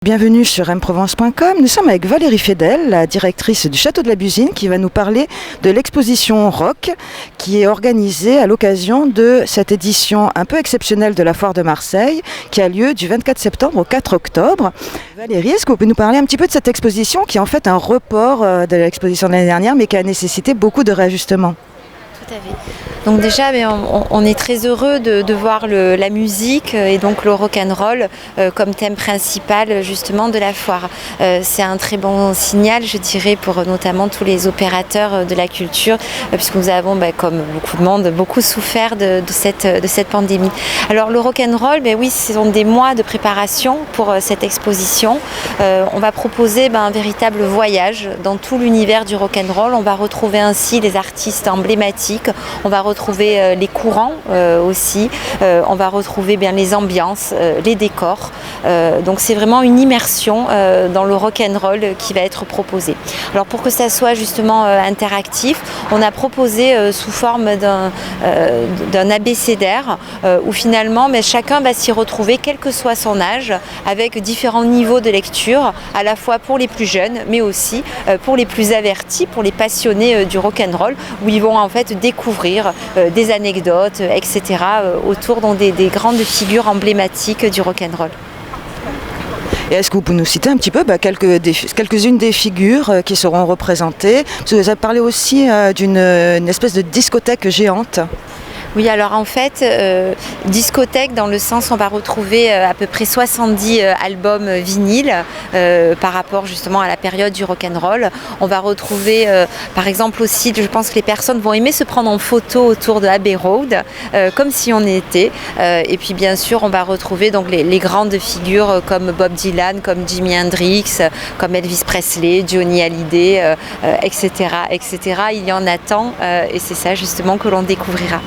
Bienvenue sur mprovence.com. Nous sommes avec Valérie Fédel, la directrice du Château de la Busine, qui va nous parler de l'exposition rock qui est organisée à l'occasion de cette édition un peu exceptionnelle de la Foire de Marseille qui a lieu du 24 septembre au 4 octobre. Valérie, est-ce que vous pouvez nous parler un petit peu de cette exposition qui est en fait un report de l'exposition de l'année dernière mais qui a nécessité beaucoup de réajustements? Tout à fait. Donc déjà, on est très heureux de voir la musique et donc le rock'n'roll comme thème principal justement de la foire. C'est un très bon signal, je dirais, pour notamment tous les opérateurs de la culture, puisque nous avons, comme beaucoup de monde, beaucoup souffert de cette pandémie. Alors le rock'n'roll, oui, ce sont des mois de préparation pour cette exposition. On va proposer un véritable voyage dans tout l'univers du rock'n'roll. On va retrouver ainsi les artistes emblématiques. On va retrouver les courants aussi, on va retrouver les ambiances, les décors. Donc c'est vraiment une immersion dans le rock'n'roll qui va être proposée. Alors pour que ça soit justement interactif, on a proposé sous forme d'un abécédaire où finalement chacun va s'y retrouver quel que soit son âge, avec différents niveaux de lecture, à la fois pour les plus jeunes mais aussi pour les plus avertis, pour les passionnés du rock'n'roll, où ils vont en fait découvrir des anecdotes, etc. autour des grandes figures emblématiques du rock'n'roll. Et est-ce que vous pouvez nous citer un petit peu quelques-unes des figures qui seront représentées? Vous avez parlé aussi d'une espèce de discothèque géante. Oui, alors en fait, discothèque dans le sens on va retrouver à peu près 70 albums vinyles par rapport justement à la période du rock'n'roll. On va retrouver par exemple aussi, je pense que les personnes vont aimer se prendre en photo autour de Abbey Road, comme si on y était. Et puis bien sûr, on va retrouver donc les grandes figures comme Bob Dylan, comme Jimi Hendrix, comme Elvis Presley, Johnny Hallyday, etc., etc. Il y en a tant et c'est ça justement que l'on découvrira.